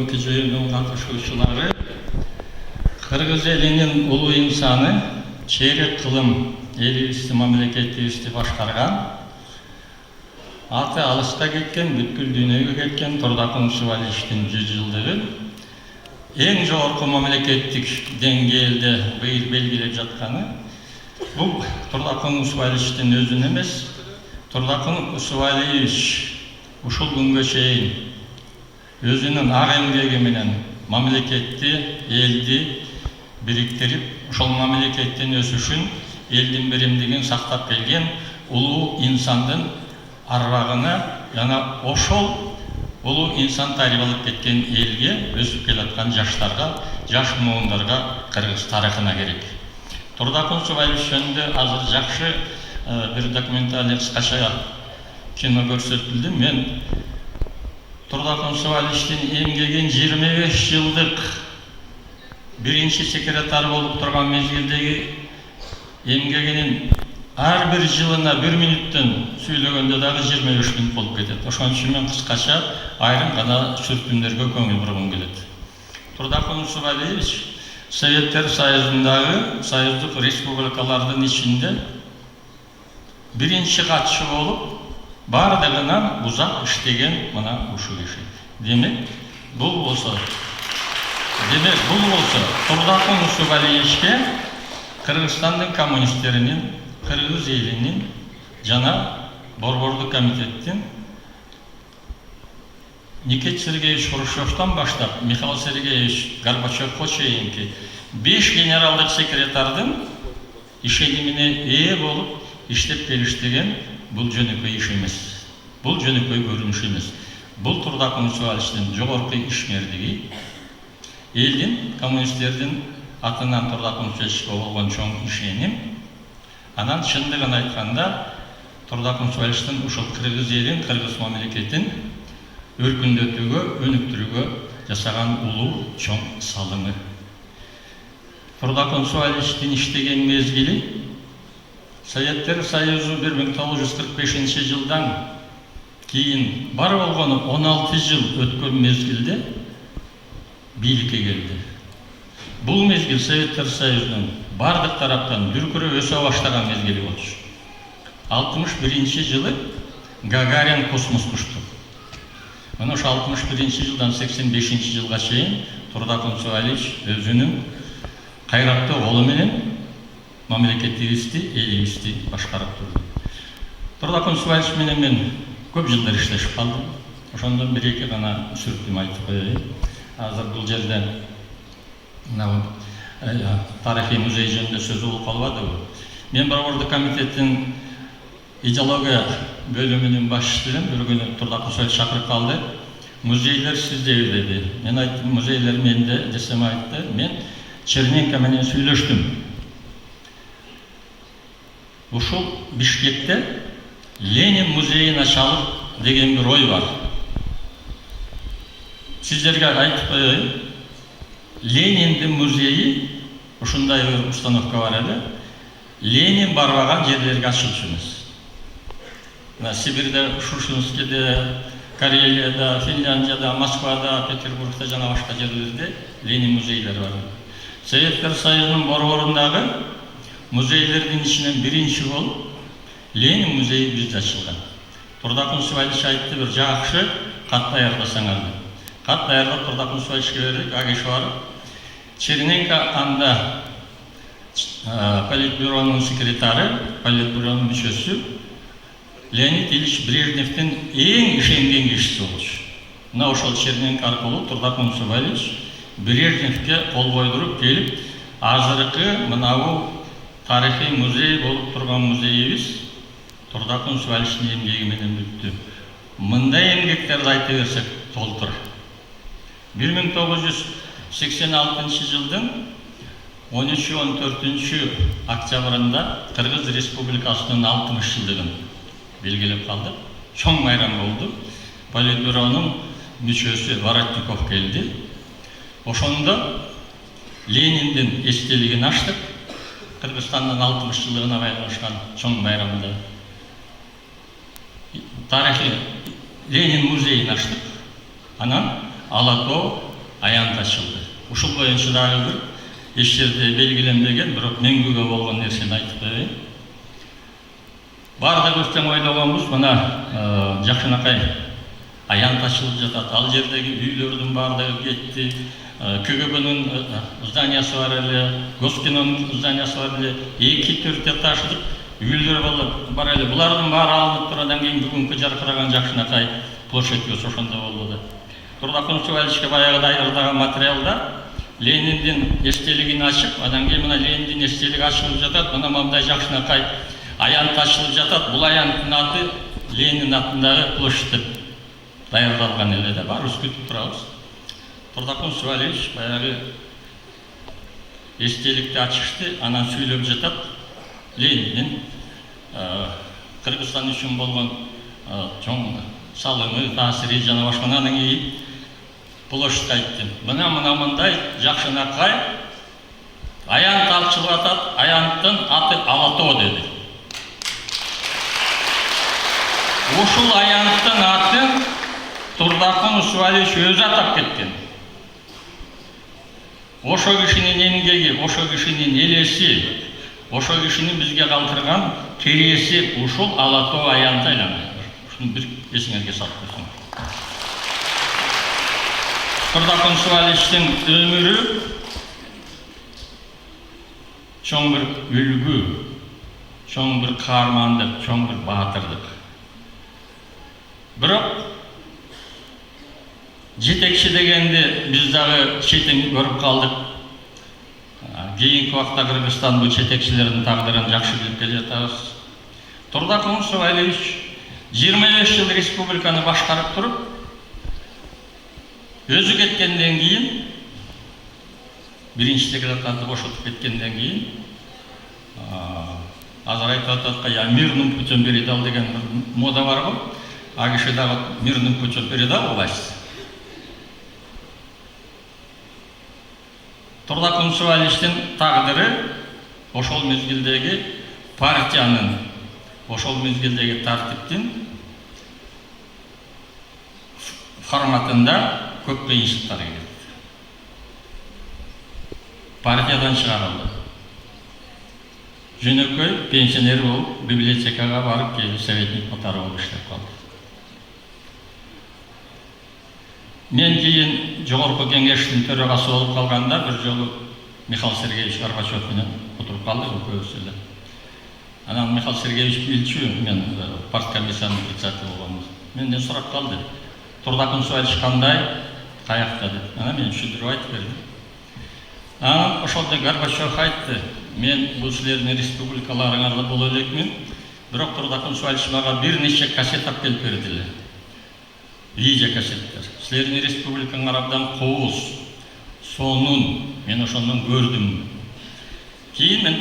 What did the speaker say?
бүгүнкү жыйындын катышуучулары Кыргыз элинин улуу инсаны, чейрек кылым элибизди, мамлекетибизди башкарган, аты алыска кеткен, бүткүл дүйнөгө кеткен Турдакун Субаличтин 100 жылдыгы эң жогорку мамлекеттик деңгээлде быйыл белгилеп жатканы, бул Турдакун Субаличтин өзүн эмес, Турдакун Субалич ушул күнгө чейин өзүнүн ак эмгеги менен мамлекетти, элди бириктирип, ошол мамлекеттин өсүшүн, элдин биримдигин сактап келген улуу инсандын арбагына, жана ошол улуу инсан тарбиялап кеткен элге, өсүп келаткан жаштарга, жаш муундарга, кыргыз тарыхына керек. Турдакун Субалич жөнүндө азыр жакшы бир документальный кыскача кино көрсөтүлдү. Мен Турдакун Субаличтин эмгегин 25 жылдык биринчи секретарь болуп турган мезгилдеги эмгегинин ар бир жылына 1 минуттан сүйлөгөндө дагы 25 мүнөт болуп кетет. Ошон үчүн мен кыскача айрым гана сүртүмдөргө көңүл бургум келет. Турдакун Субалич Советтер Союзундагы союздук республикалардын ичинде биринчи катчы болуп, бардыгынан узак иштеген мына ушул киши. Демек, бул болсо Турдакун Субаличке Кыргызстандын коммунисттеринин, Кыргыз элинин жана Борбордук комитеттин Никита Сергеевич Хрущевтон баштап Михаил Сергеевич Горбачевко чейинки 5 генералдык секретардын ишенимине ээ болуп иштеп келиштеген бул жөнөкөй иш эмес. Бул жөнөкөй көрүнүш эмес. Бул Турдакун Субаличтин жогорку ишмердиги, элдин, коммунисттердин атынан Турдакун Субаличке болгон чоң ишеним. Анан чындыгын айтканда, Турдакун Субаличтин ушул Кыргыз элин, Кыргыз мамлекетин өркүндөтүүгө, өнүктүрүүгө жасаган улуу чоң салымы. Турдакун Субаличтин иштеген мезгили Советтер Союзу 1945 жылдан кийин бар болгону 16 жыл өткөн мезгилде бийликке келди. Бул мезгил Советтер Союзунун бардык тараптан дүркүрөп өсө баштаган мезгили болчу. 61 жылы Гагарин космоско учту. Мына ошо 61 жылдан 85 жылга чейин Турдакун Субалич өзүнүн кайраттуу колу менен мамлекетибизди, элибизди башкарып турду. Турдакун Субалич менен мен көп жылдар иштешип калдым. Ошондон бир-эки гана сүртүм айтып коеюн. Азыр бул жерде тарыхый музей жөнүндө сөз болуп калбадыбы? Мен Борбордук комитеттин идеология бөлүмүнүн башчысымын. Бир күнү Турдакун Субалич чакырып калды. Музейлер сиздеби деди. Мен айттым, музейлер менде десем айтты. Мен Черненко менен сүйлөштүм. Ушул Бишкекте Ленин музейин ачалып деген бир ой бар. Сиздерге айтып коеюн. Лениндин музейи ушундай бир установка бар эле. Ленин барбаган жерлерге ачылчу эмес. Сибирде, Шушинскиде, Карелияда, Финляндияда, Москвада, Петербургда жана башка жерлерде Ленин музейлери бар. Советтер Союзунун борборундагы музейлердин ичинен биринчи болуп Ленин музейи бизде ачылган. Турдакун Субалич айтты, бир жакшы кат даярдасаңар деп. Кат даярдап Турдакун Субаличке бердик, ага иш барып. Черненко анда политбюронун секретары, политбюронун мүчөсү Леонид Ильич Брежневдин эң ишенген кишиси болчу. Мына ошол Черненко аркылуу Турдакун Субалич Брежневке кол койдуруп келип, азыркы мынабу тарыхый музей болуп турган музейибиз Турдакун Субаличтин эмгеги менен бүттү. Мындай эмгектерди айта берсек толтур. 1986 жылдын 13-14 октябрында Кыргыз Республикасынын 60 жылдыгын белгилеп калдык. Чоң майрам болду. Политбюронун мүчөсү Воротников келди. Ошондо Лениндин эстелигин ачтык. Кыргызстандын 60 жылдыгына байланышкан чоң майрамда тарыхый Ленин музейин ачтык. Анан Ала тоо, аянт ачылды. Ушул боюнча дагы бир эч жерде белгиленбеген, бирок мен күбө болгон нерсени айтып коеюн. Бардыгыбыз тең ойлогонбуз, мына жакшынакай аянт ачылып жатат. Ал жердеги үйлөрдүн бардыгы кетти. КГБ'нын зданиясы бар эле, Госкинонун зданиясы бар эле, 2-4 этаждык үйлөр бар эле. Булардын баары алынып туруп, андан кийин бүгүнкү жаркыраган Жакшынакай площадьы ошондо болду. Турдакун Суваличке баягы даярдаган материалда Лениндин эстелигин ачып, андан кийин мына Лениндин эстелиги ачылып жатат, мына мындай Жакшынакай аянт ачылып жатат. Бул аянттын аты Ленин атындагы площадь деп даярдалган эле да, баарыбыз күтүп турабыз. Турдакун Сувалич баягы эстеликти ачышты, анан сүйлөп жатат. Лениндин Кыргызстан үчүн болгон чоң салымы, таасири жана башка. Анан кийин площадь айтты. Мына мындай Жакшынакай аянт ачылып атат, аянттын аты Алатоо деди. Ушул аянттын атын Турдакун Сувалич өзү атап кеткен. Ошо кишинин эмгеги, ошо кишинин элеси, ошо кишинин бизге калтырган кереси ушул Алатоо аянты айланат. Ушуну бир эсиңерге салып койсоң. Турдакун Суваличтин өмүрү чоң бир үлгү, чоң бир каармандык, чоң бир баатырдык. Бирок жетекчи дегенди биз дагы четин көрүп калдык. Кийинки убакта Кыргызстан бул жетекчилердин тагдырын жакшы билип келе жатабыз. Турдакун Сувалич 25 жыл республиканы башкарып туруп, өзү кеткенден кийин, биринчи секретарды бошотуп кеткенден кийин, азыр айтып атат, мирным путем передал деген мода бар го. А киши дагы мирным путем передал власть. Турдакун Суваличтин тагдыры ошол мезгилдеги партиянын, ошол мезгилдеги тартиптин форматында көп кыйынчылыктар келди. Партиядан чыгарылды. Жөнөкөй пенсионер болуп, библиотекага барып, кийин советник катары болуп иштеп калды. Мен кийин жогорку кеңештин төрагасы болуп калганда бир жолу Михаил Сергеевич Горбачев менен отуруп калдык экөөбүз эле. Анан Михаил Сергеевич билчү, мен парткомиссиянын председатели болгонбуз. Менден сурап калды. Турдакун Сувалич кандай, каякта деп. Анан мен түшүндүрүп айтып бердим. Анан ошондо Горбачев айтты, мен бул силердин республикаларыңарда боло элекмин, бирок Турдакун Сувалич мага бир нече кассет алып келип бердилер. Видео кассеттер. Силердин республикаңар абдан кооз, сонун, мен ошондон көрдүм. Кийин мен